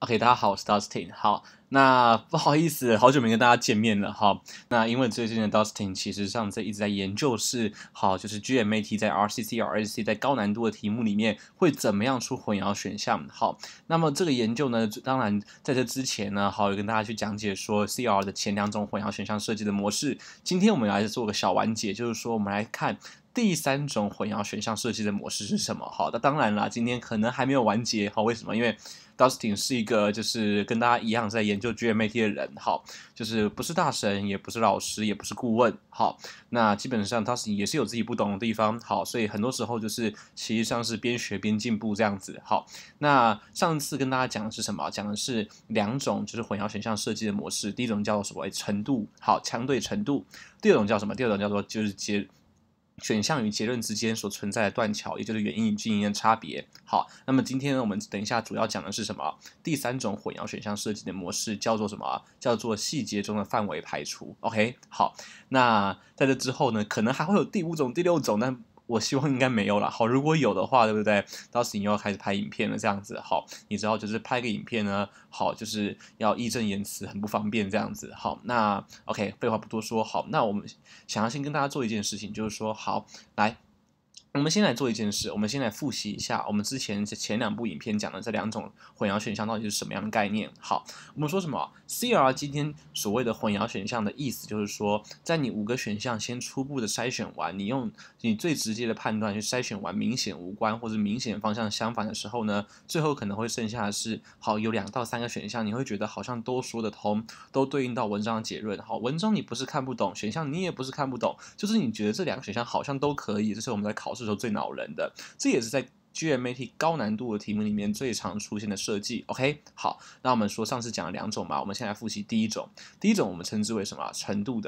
OK，大家好，我是 Dustin。好，那不好意思，好久没跟大家见面了哈。那因为最近的 Dustin 其实上一直在研究就是 GMAT 在 RCC、RSC 在高难度的题目里面会怎么样出混淆选项。好，那么这个研究呢，当然在这之前呢，有跟大家去讲解说 CR 的前两种混淆选项设计的模式。今天我们来做个小完结，就是说我们来看第三种混淆选项设计的模式是什么？好，那当然啦，今天可能还没有完结。好，为什么？因为 Dustin 是一个就是跟大家一样在研究 GMAT 的人，好，就是不是大神，也不是老师，也不是顾问，好，那基本上 Dustin 也是有自己不懂的地方，好，所以很多时候就是其实上是边学边进步这样子，好，那上次跟大家讲的是什么？讲的是两种就是混淆选项设计的模式，第一种叫做什么？程度，好，相对程度，第二种叫什么？第二种叫做就是选项与结论之间所存在的断桥，也就是原因与近因的差别。好，那么今天呢，我们等一下主要讲的是什么？第三种混淆选项设计的模式叫做什么？叫做细节中的范围排除。OK， 好，那在这之后呢，可能还会有第五种、第六种，但我希望应该没有了。好，如果有的话，对不对？到时你又要开始拍影片了，这样子。好，你知道就是拍个影片呢，好，就是要义正言辞，很不方便这样子。好，那 OK， 废话不多说，好，那我们想要先跟大家做一件事情，就是说，好，来。我们先来做一件事，我们先来复习一下我们之前前两部影片讲的这两种混淆选项到底是什么样的概念。好，我们说什么 CR 今天所谓的混淆选项的意思就是说，在你5个选项先初步的筛选完，你用你最直接的判断去筛选完明显无关或者明显方向相反的时候呢，最后可能会剩下的是好有2到3个选项，你会觉得好像都说得通，都对应到文章的结论。好，文章你不是看不懂，选项你也不是看不懂，就是你觉得这2个选项好像都可以，这是我们在考试的时候最恼人的，这也是在GMAT 高难度的题目里面最常出现的设计。OK， 好，那我们说上次讲了2种嘛，我们现在复习第一种。第一种我们称之为什么？程度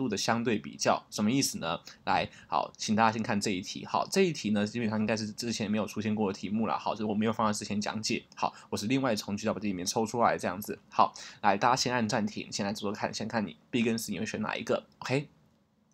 的相对比较，什么意思呢？来，好，请大家先看这一题。好，这一题呢基本上应该是之前没有出现过的题目啦。好，就是我没有放在之前讲解。好，我是另外从 GWT 里面抽出来这样子。好，来，大家先按暂停，先来做看，先看你 B 跟 C 你会选哪一个 ？OK，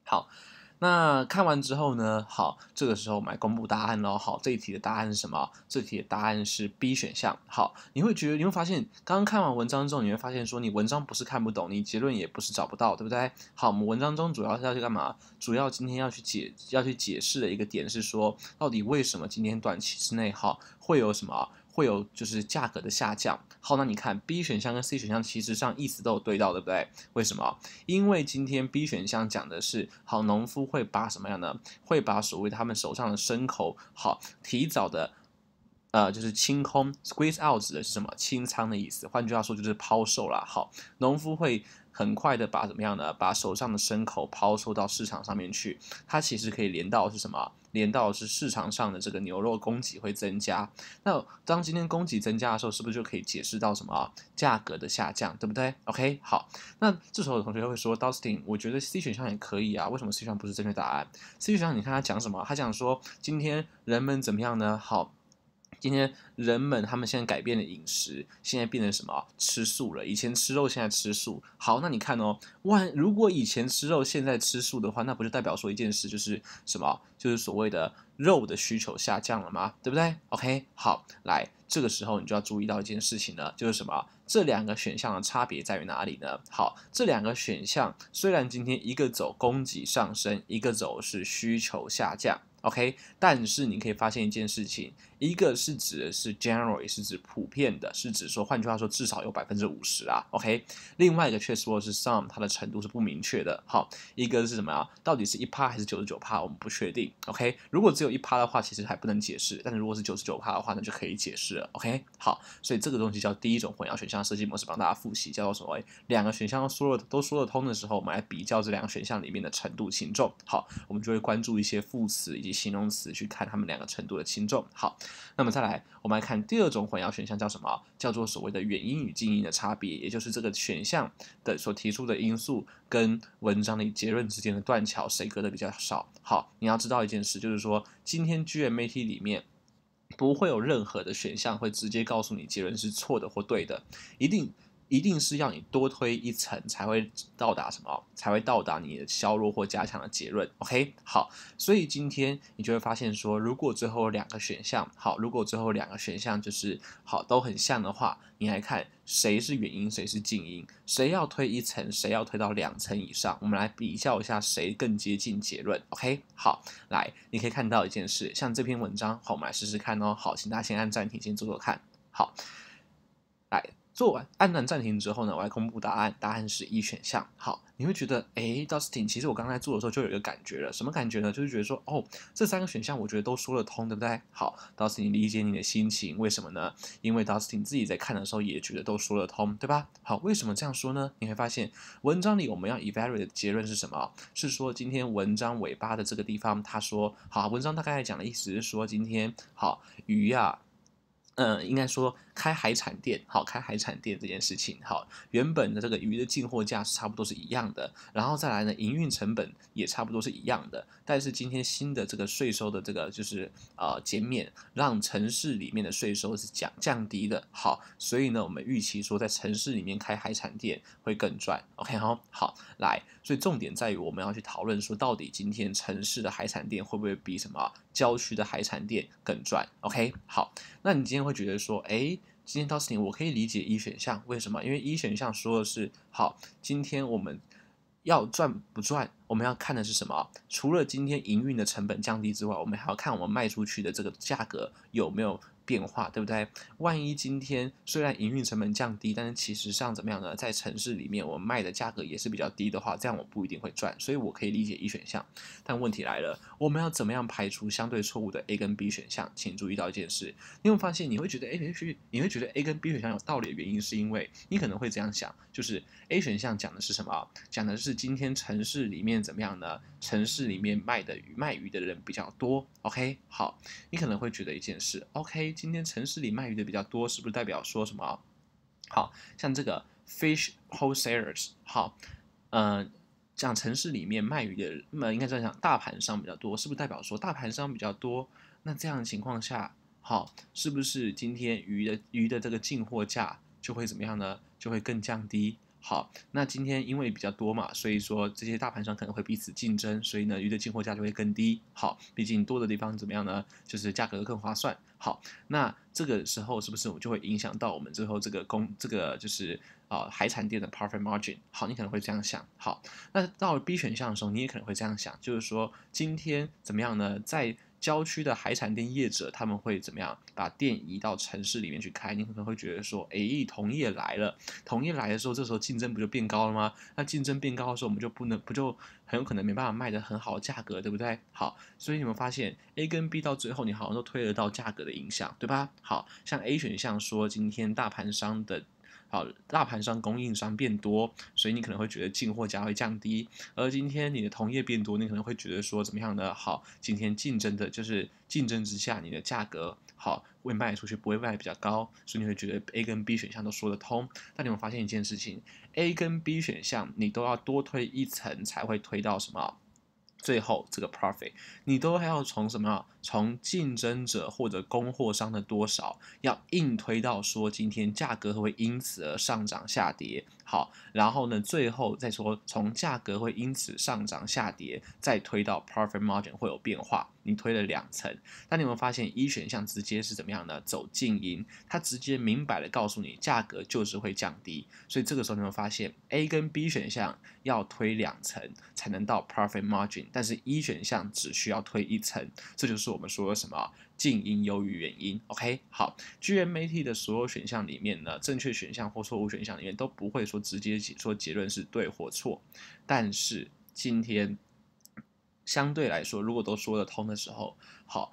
好。那看完之后呢？好，这个时候我们来公布答案咯。好，这一题的答案是什么？这题的答案是 B 选项。好，你会发现，刚刚看完文章之后，你会发现说，你文章不是看不懂，你结论也不是找不到，对不对？好，我们文章中主要是要去干嘛？主要今天要去解释的一个点是说，到底为什么今天短期之内会有什么？会有就是价格的下降。好，那你看 B 选项跟 C 选项其实上意思都有对到，对不对？为什么？因为今天 B 选项讲的是，好，农夫会把什么样呢？会把所谓他们手上的牲口，好，提早的。就是清空 squeeze out 指的是什么？清仓的意思，换句话说就是抛售啦。好，农夫会很快的把怎么样呢？把手上的牲口抛售到市场上面去。它其实可以连到是什么？连到是市场上的这个牛肉供给会增加。那当今天供给增加的时候，是不是就可以解释到什么价格的下降，对不对 ？OK， 好。那这时候有同学会说 ，Dustin， 我觉得 C 选项也可以啊，为什么 C 选项不是正确答案？C 选项你看他讲什么？他讲说今天人们怎么样呢？好。今天人们他们现在改变了饮食，现在变成什么？吃素了。以前吃肉，现在吃素。好，那你看哦，如果以前吃肉，现在吃素的话，那不就代表说一件事，就是什么？就是所谓的肉的需求下降了吗？对不对 ？OK， 好，来，这个时候你就要注意到一件事情了，就是什么？这2个选项的差别在于哪里呢？好，这2个选项虽然今天一个走供给上升，一个走是需求下降。OK， 但是你可以发现一件事情，一个是指的是 general， 也是指普遍的，是指说，换句话说，至少有50%啊。OK， 另外一个却说的是 some， 它的程度是不明确的。好，一个是什么啊？到底是1%还是99%，我们不确定。OK， 如果只有1%的话，其实还不能解释；但是如果是99%的话，那就可以解释了。OK， 好，所以这个东西叫第一种混淆选项设计模式，帮大家复习，叫做什么？2个选项都说得通的时候，我们来比较这2个选项里面的程度轻重。好，我们就会关注一些副词以及形容词去看它们2个程度的轻重。好，那么再来，我们来看第2种混淆选项叫什么？叫做所谓的原因与近因的差别，也就是这个选项的所提出的因素跟文章的结论之间的断桥，谁隔得比较少。好，你要知道一件事，就是说今天 GMAT 里面不会有任何的选项会直接告诉你结论是错的或对的，一定一定是要你多推一层才会到达什么？才会到达你的削弱或加强的结论。OK， 好，所以今天你就会发现说，如果最后有两个选项，好，如果最后两个选项就是好都很像的话，你来看谁是原因，谁是静音，谁要推一层，谁要推到2层以上，我们来比较一下谁更接近结论。OK， 好，来，你可以看到一件事，像这篇文章，好，我们来试试看哦。好，请大家先按暂停，先做做看。好，来。做完按完暂停之后呢，我来公布答案，答案是一选项。好，你会觉得，Dustin， 其实我刚才做的时候就有一个感觉了，什么感觉呢？就是觉得说，这3个选项我觉得都说得通，对不对？好，Dustin， 你理解你的心情，为什么呢？因为 Dustin 自己在看的时候也觉得都说得通，对吧？好，为什么这样说呢？你会发现，文章里我们要 evaluate 的结论是什么？是说今天文章尾巴的这个地方，他说，好，文章大概讲的意思是说，今天好鱼啊。应该说开海产店，好，开海产店这件事情，好，原本的这个鱼的进货价是差不多是一样的，然后再来呢，营运成本也差不多是一样的，但是今天新的这个税收的这个就是减免，让城市里面的税收是降低的，好，所以呢，我们预期说在城市里面开海产店会更赚 ，OK 好，来，所以重点在于我们要去讨论说，到底今天城市的海产店会不会比什么郊区的海产店更赚 ？OK， 好，那你今天会觉得说，今天 Dustin 我可以理解一选项，为什么？因为一选项说的是，好，今天我们要赚不赚，我们要看的是什么？除了今天营运的成本降低之外，我们还要看我们卖出去的这个价格有没有变化，对不对？万一今天虽然营运成本降低，但是其实上怎么样呢？在城市里面我们卖的价格也是比较低的话，这样我不一定会赚，所以我可以理解一选项。但问题来了，我们要怎么样排除相对错误的 A 跟 B 选项？请注意到一件事，你会发现你会觉得你会觉得 A 跟 B 选项有道理的原因，是因为你可能会这样想，就是 A 选项讲的是什么？讲的是今天城市里面怎么样呢？城市里面卖鱼的人比较多。OK， 好，你可能会觉得一件事 ，OK， 今天城市里卖鱼的比较多，是不是代表说什么？好像这个 fish wholesalers， 好，讲城市里面卖鱼的，应该这样讲，大盘商比较多，是不是代表说大盘商比较多？那这样的情况下，好，是不是今天鱼的这个进货价就会怎么样呢？就会更降低？好，那今天因为比较多嘛，所以说这些大盘商可能会彼此竞争，所以呢，鱼的进货价就会更低。好，毕竟多的地方怎么样呢？就是价格更划算。好，那这个时候是不是我就会影响到我们最后这个就是海产店的 profit margin？好，你可能会这样想。好，那到了 B 选项的时候，你也可能会这样想，就是说今天怎么样呢？在郊区的海产店业者，他们会怎么样把店移到城市里面去开？你可能会觉得说，同业来了，同业来的时候，这时候竞争不就变高了吗？那竞争变高的时候，我们就不就很有可能没办法卖的很好的价格，对不对？好，所以你们发现 A 跟 B 到最后，你好像都推得到价格的影响，对吧？好像 A 选项说，今天大盘商的。好，大盘商供应商变多，所以你可能会觉得进货价会降低。而今天你的同业变多，你可能会觉得说怎么样呢？好，今天竞争的就是竞争之下，你的价格好会卖出去，不会卖得比较高，所以你会觉得 A 跟 B 选项都说得通。但你会发现一件事情，A 跟 B 选项你都要多推一层才会推到什么？最后这个 profit， 你都还要从什么？从竞争者或者供货商的多少，要硬推到说今天价格会因此而上涨下跌。好，然后呢，最后再说从价格会因此上涨下跌，再推到 profit margin 会有变化。你推了2层，但你有没有发现一选项直接是怎么样呢？走静音，它直接明摆的告诉你价格就是会降低。所以这个时候你会发现 A 跟 B 选项要推2层才能到 profit margin， 但是一选项只需要推1层，这就是我们说的什么静音优于原因。OK， 好 ，GMAT 的所有选项里面呢，正确选项或错误选项里面都不会说直接说结论是对或错，但是今天相对来说，如果都说得通的时候，好，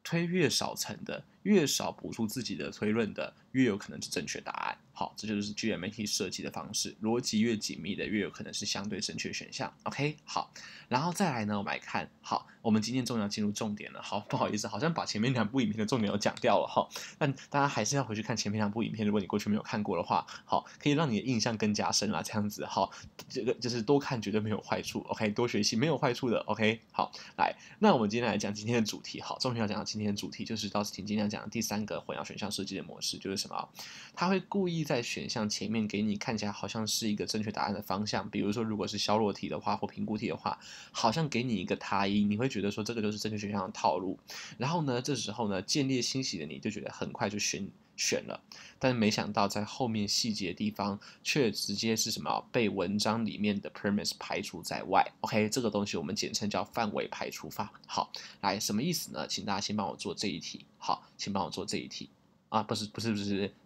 推越少层的，越少补出自己的推论的，越有可能是正确答案。好，这就是 GMAT 设计的方式，逻辑越紧密的，越有可能是相对正确选项。OK， 好，然后再来呢，我们来看，好，我们今天终于要进入重点了。好，不好意思，好像把前面2部影片的重点都讲掉了哈，但大家还是要回去看前面2部影片。如果你过去没有看过的话，好，可以让你的印象更加深啦。这样子，好，这个就是多看绝对没有坏处。OK， 多学习没有坏处的。OK， 好，来，那我们今天来讲今天的主题。好，终于要讲到今天的主题，就是Dustin今天讲的第3个混淆选项设计的模式，就是什么？他会故意在选项前面给你看起来好像是一个正确答案的方向，比如说如果是肖洛题的话或评估题的话，好像给你一个他音，你会觉得说这个就是正确选项的套路。然后呢，这时候呢，见猎心喜的你就觉得很快就选了，但是没想到在后面细节的地方却直接是什么被文章里面的 premise 排除在外。OK， 这个东西我们简称叫范围排除法。好，来什么意思呢？请大家先帮我做这一题。好，请帮我做这一题。啊，不是，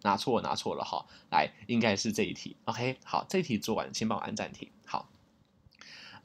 拿错了哈。来，应该是这一题。OK， 好，这一题做完，先帮我按暂停。好，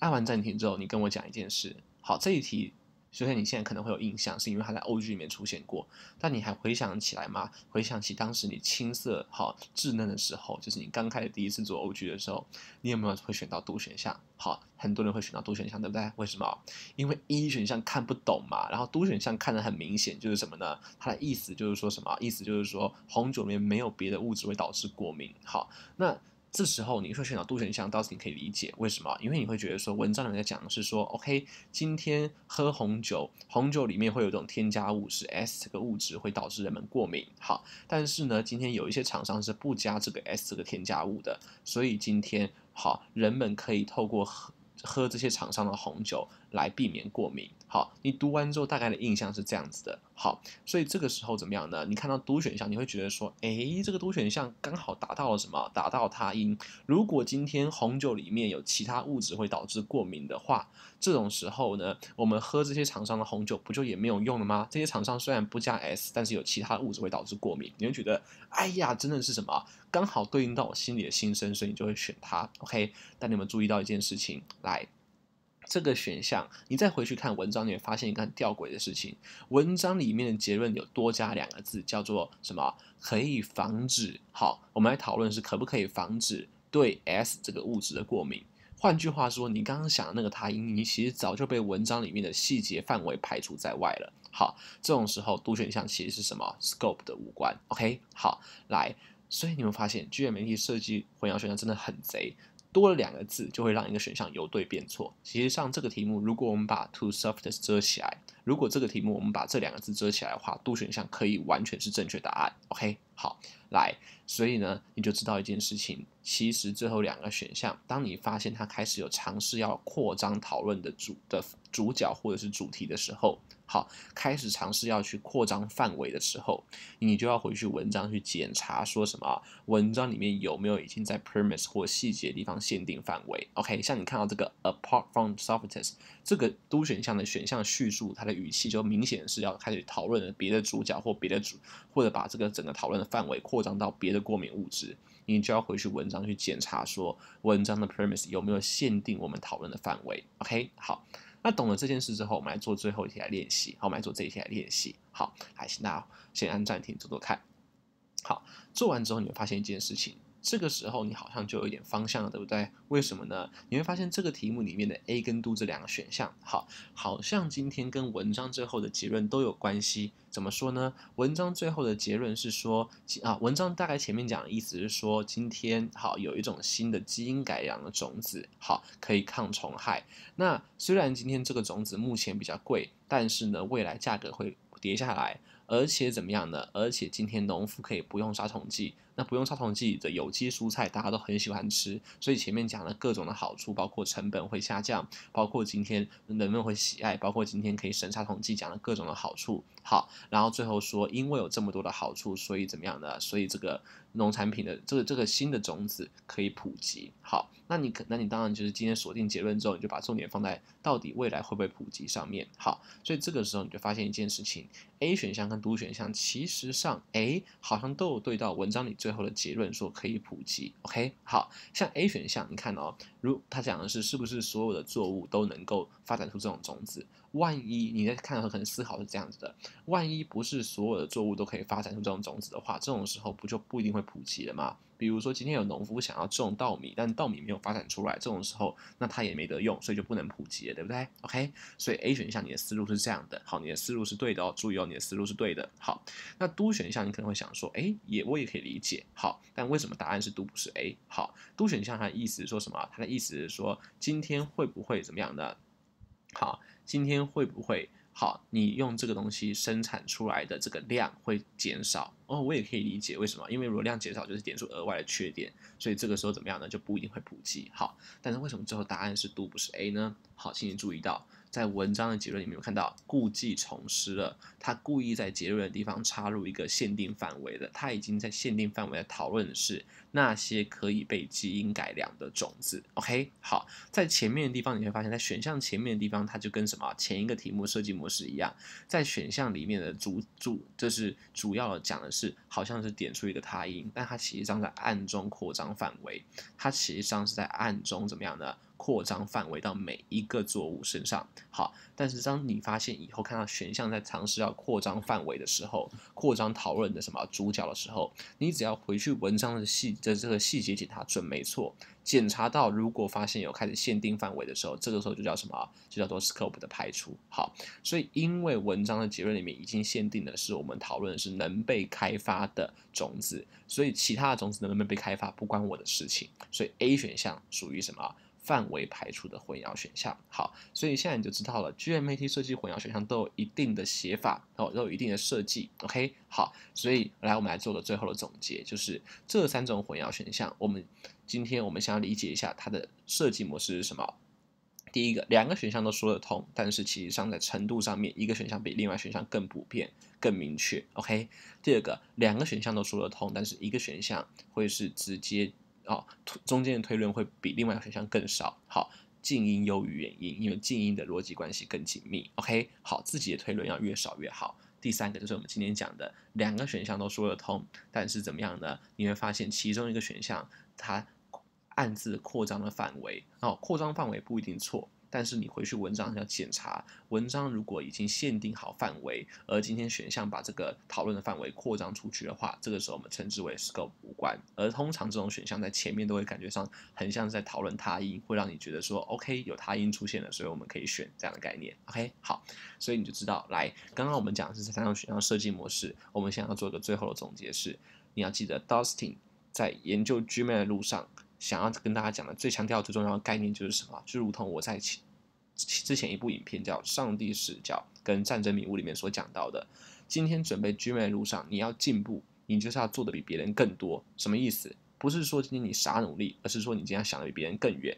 按完暂停之后，你跟我讲一件事。好，这一题首先你现在可能会有印象，是因为它在 OG 里面出现过，但你还回想起来吗？回想起当时你青涩好稚嫩的时候，就是你刚开始第一次做 OG 的时候，你有没有会选到 Do 选项？好，很多人会选到 Do 选项，对不对？为什么？因为 E 选项看不懂嘛，然后 Do 选项看得很明显，就是什么呢？它的意思就是说什么？意思就是说红酒里面没有别的物质会导致过敏。好，那这时候你会选到 Do 选项，倒是你可以理解为什么？因为你会觉得说文章里面在讲的是说 ，OK， 今天喝红酒，红酒里面会有一种添加物是 S 这个物质会导致人们过敏。好，但是呢，今天有一些厂商是不加这个 S 这个添加物的，所以今天好，人们可以透过喝这些厂商的红酒来避免过敏。好，你读完之后大概的印象是这样子的。好，所以这个时候怎么样呢？你看到Do选项，你会觉得说，诶，这个Do选项刚好达到了什么？达到他音。如果今天红酒里面有其他物质会导致过敏的话，这种时候呢，我们喝这些厂商的红酒不就也没有用了吗？这些厂商虽然不加 S， 但是有其他物质会导致过敏，你会觉得，哎呀，真的是什么？刚好对应到我心里的心声，所以你就会选它。OK， 但你有没有注意到一件事情？来，这个选项，你再回去看文章，你会发现一个很吊诡的事情。文章里面的结论有多加2个字，叫做什么？可以防止。好，我们来讨论是可不可以防止对 S 这个物质的过敏。换句话说，你刚刚想的那个他音，你其实早就被文章里面的细节范围排除在外了。好，这种时候读选项其实是什么 ？scope 的无关。OK， 好，来，所以你们发现 GMAT 设计混淆选项真的很贼。多了2个字就会让一个选项由对变错。其实上这个题目，如果我们把 to surface 遮起来，如果这个题目我们把这2个字遮起来的话，Do 选项可以完全是正确答案。OK， 好，来，所以呢，你就知道一件事情，其实最后2个选项，当你发现它开始有尝试要扩张讨论的主角或者是主题的时候，好，开始尝试要去扩张范围的时候，你就要回去文章去检查说什么文章里面有没有已经在 premise 或细节的地方限定范围。OK， 像你看到这个 apart from surface 这个Do 选项的选项叙述，它的语气就明显是要开始讨论别的主角或者把这个整个讨论的范围扩张到别的过敏物质，你就要回去文章去检查说文章的 premise 有没有限定我们讨论的范围。OK， 好。那懂了这件事之后，我们来做最后一题来练习。好，我们来做这一题来练习。好，来，请大家先按暂停，做做看。好，做完之后你会发现一件事情，这个时候你好像就有一点方向了，对不对？为什么呢？你会发现这个题目里面的 A 跟 Do 这2个选项，好像今天跟文章最后的结论都有关系。怎么说呢？文章最后的结论是说，文章大概前面讲的意思是说，今天有一种新的基因改良的种子，可以抗虫害。那虽然今天这个种子目前比较贵，但是呢，未来价格会跌下来。而且怎么样呢？而且今天农夫可以不用杀虫剂，那不用杀虫剂的有机蔬菜大家都很喜欢吃，所以前面讲了各种的好处，包括成本会下降，包括今天人们会喜爱，包括今天可以省杀虫剂，讲了各种的好处。好，然后最后说，因为有这么多的好处，所以怎么样呢？所以这个农产品的这个新的种子可以普及。好，那你当然就是今天锁定结论之后，你就把重点放在到底未来会不会普及上面。好，所以这个时候你就发现一件事情 ，A 选项跟 Do 选项其实上，好像都有对到文章里最后的结论说可以普及。OK， 好像 A 选项，你看哦，他讲的是不是所有的作物都能够发展出这种种子？万一你在看的时候可能思考是这样子的，万一不是所有的作物都可以发展出这种种子的话，这种时候不就不一定会普及了吗？比如说今天有农夫想要种稻米，但稻米没有发展出来，这种时候那他也没得用，所以就不能普及了，对不对 ？OK， 所以 A 选项你的思路是这样的，好，你的思路是对的哦，注意哦，你的思路是对的。好，那 Do 选项你可能会想说，我也可以理解，好，但为什么答案是 Do 不是 A？ 好，Do 选项它的意思是说什么？它的意思是说今天会不会怎么样呢？好，今天会不会好，你用这个东西生产出来的这个量会减少哦，我也可以理解为什么，因为如果量减少就是点出额外的缺点，所以这个时候怎么样呢？就不一定会普及。好，但是为什么最后答案是 do 不是 A 呢？好，请你注意到。在文章的结论里面有看到故技重施了，他故意在结论的地方插入一个限定范围的，他已经在限定范围讨论的是那些可以被基因改良的种子。OK， 好，在前面的地方你会发现，在选项前面的地方，它就跟什么前一个题目设计模式一样，在选项里面的就是主要的讲的是好像是点出一个他因，但它实际上在暗中扩张范围，它实际上是在暗中怎么样呢？扩张范围到每一个作物身上。好，但是当你发现以后看到选项在尝试要扩张范围的时候，扩张讨论的什么主角的时候，你只要回去文章的这个细节检查准没错，检查到如果发现有开始限定范围的时候，这个时候就叫什么？就叫做 scope 的排除。好，所以因为文章的结论里面已经限定的是我们讨论的是能被开发的种子，所以其他的种子能不能被开发不关我的事情，所以 A 选项属于什么？范围排除的混淆选项。好，所以现在你就知道了 GMAT 设计混淆选项都有一定的写法，都有一定的设计。OK， 好，所以我们来做个最后的总结，就是这3种混淆选项，今天我们想要理解一下它的设计模式是什么。第一个，2个选项都说得通，但是其实上在程度上面，一个选项比另外选项更普遍、更明确。OK， 第二个，2个选项都说得通，但是一个选项会是直接中间的推论会比另外一个选项更少。好，近因优于远因，因为近因的逻辑关系更紧密。OK， 好，自己的推论要越少越好。第3个就是我们今天讲的2个选项都说得通，但是怎么样呢？你会发现其中一个选项它暗自扩张的范围，扩张范围不一定错，但是你回去文章要检查，文章如果已经限定好范围，而今天选项把这个讨论的范围扩张出去的话，这个时候我们称之为 scope 无关。而通常这种选项在前面都会感觉上很像是在讨论他因，会让你觉得说 OK 有他因出现了，所以我们可以选这样的概念。OK， 好，所以你就知道，来，刚刚我们讲的是3种选项设计模式，我们想要做一个最后的总结是，你要记得 Dustin 在研究 GMAT 的路上。想要跟大家讲的最强调最重要的概念就是什么？就如同我在之前一部影片叫《上帝视角》跟《战争迷雾》里面所讲到的，今天准备 GMAT 的路上，你要进步，你就是要做的比别人更多。什么意思？不是说今天你傻努力，而是说你今天要想的比别人更远。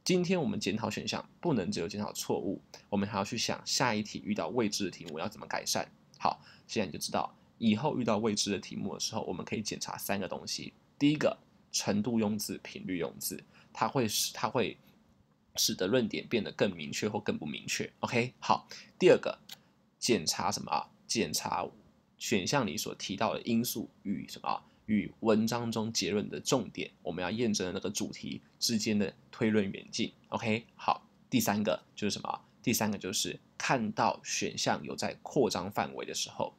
今天我们检讨选项，不能只有检讨错误，我们还要去想下一题遇到未知的题目要怎么改善。好，现在你就知道，以后遇到未知的题目的时候，我们可以检查3个东西。第一个，程度用字、频率用字，它会使得论点变得更明确或更不明确。OK， 好。第二个，检查什么？检查选项里所提到的因素与什么？与文章中结论的重点，我们要验证的那个主题之间的推论远近。OK， 好。第3个就是什么？第3个就是看到选项有在扩张范围的时候，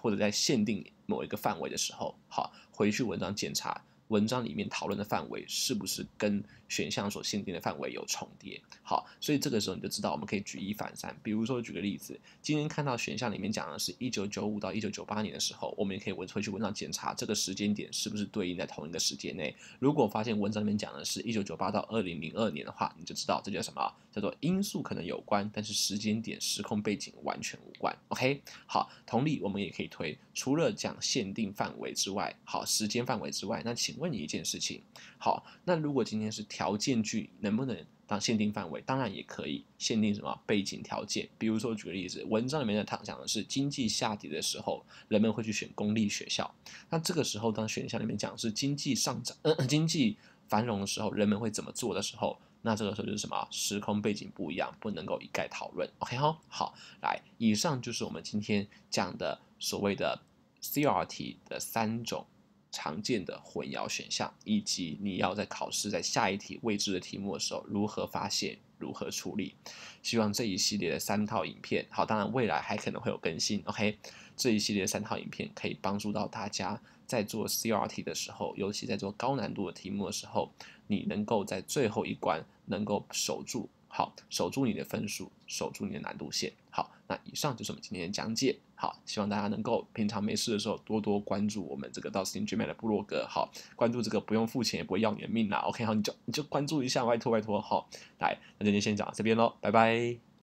或者在限定某一个范围的时候，好，回去文章检查。文章里面讨论的范围是不是跟选项所限定的范围有重叠？好，所以这个时候你就知道我们可以举一反三。比如说举个例子，今天看到选项里面讲的是1995到1998年的时候，我们也可以回去文章检查这个时间点是不是对应在同一个时间内。如果发现文章里面讲的是1998到2002年的话，你就知道这叫什么？叫做因素可能有关，但是时间点、时空背景完全无关。OK， 好，同理我们也可以推，除了讲限定范围之外，好，时间范围之外，那请问你一件事情，好，那如果今天是条件句，能不能当限定范围？当然也可以限定什么背景条件，比如说举个例子，文章里面讲的是经济下跌的时候，人们会去选公立学校，那这个时候当选项里面讲的是经济上涨、经济繁荣的时候，人们会怎么做的时候，那这个时候就是什么？时空背景不一样，不能够一概讨论。OK 好，来，以上就是我们今天讲的所谓的 CRT 的3种常见的混淆选项，以及你要在考试在下一题未知的题目的时候如何发现、如何处理。希望这一系列的3套影片，好，当然未来还可能会有更新。OK， 这一系列的3套影片可以帮助到大家在做 CRT 的时候，尤其在做高难度的题目的时候，你能够在最后一关能够守住你的分数，守住你的难度线。好，那以上就是我们今天的讲解。好，希望大家能够平常没事的时候多多关注我们这个 Dustin GMAT 的部落格。好，关注这个不用付钱也不会要你的命啦。OK， 好，你就关注一下，拜托。好，来，那今天先讲到这边咯，拜拜。